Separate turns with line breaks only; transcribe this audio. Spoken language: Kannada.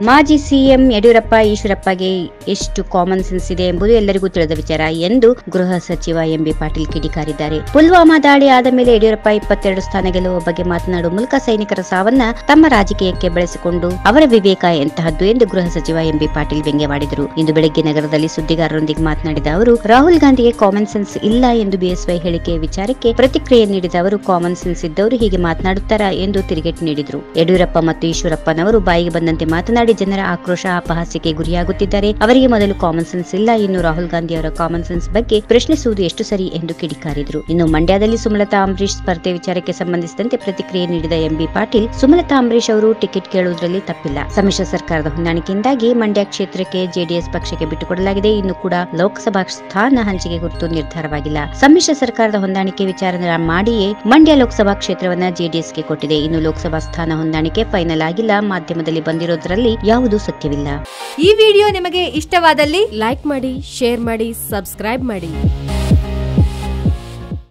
ಮಾಜಿ ಸಿಎಂ ಯಡಿಯೂರಪ್ಪ ಈಶ್ವರಪ್ಪಗೆ ಎಷ್ಟು ಕಾಮನ್ ಸೆನ್ಸ್ ಇದೆ ಎಂಬುದು ಎಲ್ಲರಿಗೂ ತಿಳಿದ ವಿಚಾರ ಎಂದು ಗೃಹ ಸಚಿವ ಎಂಬಿ ಪಾಟೀಲ್ ಕಿಡಿಕಾರಿದ್ದಾರೆ. ಪುಲ್ವಾಮಾ ದಾಳಿ ಆದ ಮೇಲೆ ಯಡಿಯೂರಪ್ಪ 22 ಸ್ಥಾನ ಗೆಲ್ಲುವ ಬಗ್ಗೆ ಮಾತನಾಡುವ ಮೂಲಕ ಸೈನಿಕರ ಸಾವನ್ನ ತಮ್ಮ ರಾಜಕೀಯಕ್ಕೆ ಬೆಳೆಸಿಕೊಂಡು ಅವರ ವಿವೇಕ ಎಂತಹದ್ದು ಎಂದು ಗೃಹ ಸಚಿವ ಎಂಬಿ ಪಾಟೀಲ್ ವ್ಯಂಗ್ಯವಾಡಿದರು. ಇಂದು ಬೆಳಗ್ಗೆ ನಗರದಲ್ಲಿ ಸುದ್ದಿಗಾರರೊಂದಿಗೆ ಮಾತನಾಡಿದ ಅವರು, ರಾಹುಲ್ ಗಾಂಧಿಗೆ ಕಾಮನ್ ಸೆನ್ಸ್ ಇಲ್ಲ ಎಂದು ಬಿಎಸ್ವೈ ಹೇಳಿಕೆ ವಿಚಾರಕ್ಕೆ ಪ್ರತಿಕ್ರಿಯೆ ನೀಡಿದ ಅವರು, ಕಾಮನ್ ಸೆನ್ಸ್ ಇದ್ದವರು ಹೀಗೆ ಮಾತನಾಡುತ್ತಾರಾ ಎಂದು ತಿರುಗೇಟು ನೀಡಿದರು. ಯಡಿಯೂರಪ್ಪ ಮತ್ತು ಈಶ್ವರಪ್ಪನವರು ಬಾಯಿಗೆ ಬಂದಂತೆ ಮಾತನಾಡಿ ಜನರ ಆಕ್ರೋಶ ಅಪಹಾಸ್ಯಕ್ಕೆ ಗುರಿಯಾಗುತ್ತಿದ್ದಾರೆ. ಅವರಿಗೆ ಮೊದಲು ಕಾಮನ್ ಸೆನ್ಸ್ ಇಲ್ಲ, ಇನ್ನು ರಾಹುಲ್ ಗಾಂಧಿ ಅವರ ಕಾಮನ್ ಸೆನ್ಸ್ ಬಗ್ಗೆ ಪ್ರಶ್ನಿಸುವುದು ಎಷ್ಟು ಸರಿ ಎಂದು ಕಿಡಿಕಾರಿದರು. ಇನ್ನು ಮಂಡ್ಯದಲ್ಲಿ ಸುಮಲತಾ ಅಂಬರೀಶ್ ಸ್ಪರ್ಧೆ ವಿಚಾರಕ್ಕೆ ಸಂಬಂಧಿಸಿದಂತೆ ಪ್ರತಿಕ್ರಿಯೆ ನೀಡಿದ ಎಂಬಿ ಪಾಟೀಲ್, ಸುಮಲತಾ ಅಂಬರೀಶ್ ಅವರು ಟಿಕೆಟ್ ಕೇಳುವುದರಲ್ಲಿ ತಪ್ಪಿಲ್ಲ. ಸಮ್ಮಿಶ್ರ ಸರ್ಕಾರದ ಹೊಂದಾಣಿಕೆಯಿಂದಾಗಿ ಮಂಡ್ಯ ಕ್ಷೇತ್ರಕ್ಕೆ ಜೆಡಿಎಸ್ ಪಕ್ಷಕ್ಕೆ ಬಿಟ್ಟುಕೊಡಲಾಗಿದೆ. ಇನ್ನು ಕೂಡ ಲೋಕಸಭಾ ಸ್ಥಾನ ಹಂಚಿಕೆ ಕುರಿತು ನಿರ್ಧಾರವಾಗಿಲ್ಲ. ಸಮ್ಮಿಶ್ರ ಸರ್ಕಾರದ ಹೊಂದಾಣಿಕೆ ವಿಚಾರ ಮಾಡಿಯೇ ಮಂಡ್ಯ ಲೋಕಸಭಾ ಕ್ಷೇತ್ರವನ್ನ ಜೆಡಿಎಸ್ಗೆ ಕೊಟ್ಟಿದೆ. ಇನ್ನು ಲೋಕಸಭಾ ಸ್ಥಾನ ಹೊಂದಾಣಿಕೆ ಫೈನಲ್ ಆಗಿಲ್ಲ. ಮಾಧ್ಯಮದಲ್ಲಿ ಬಂದಿರೋದ್ರಲ್ಲಿ ಯಾವುದೂ ಸತ್ಯವಿಲ್ಲ.
ಈ ವಿಡಿಯೋ ನಿಮಗೆ ಇಷ್ಟವಾದಲ್ಲಿ ಲೈಕ್ ಮಾಡಿ, ಶೇರ್ ಮಾಡಿ, ಸಬ್ಸ್ಕ್ರೈಬ್ ಮಾಡಿ.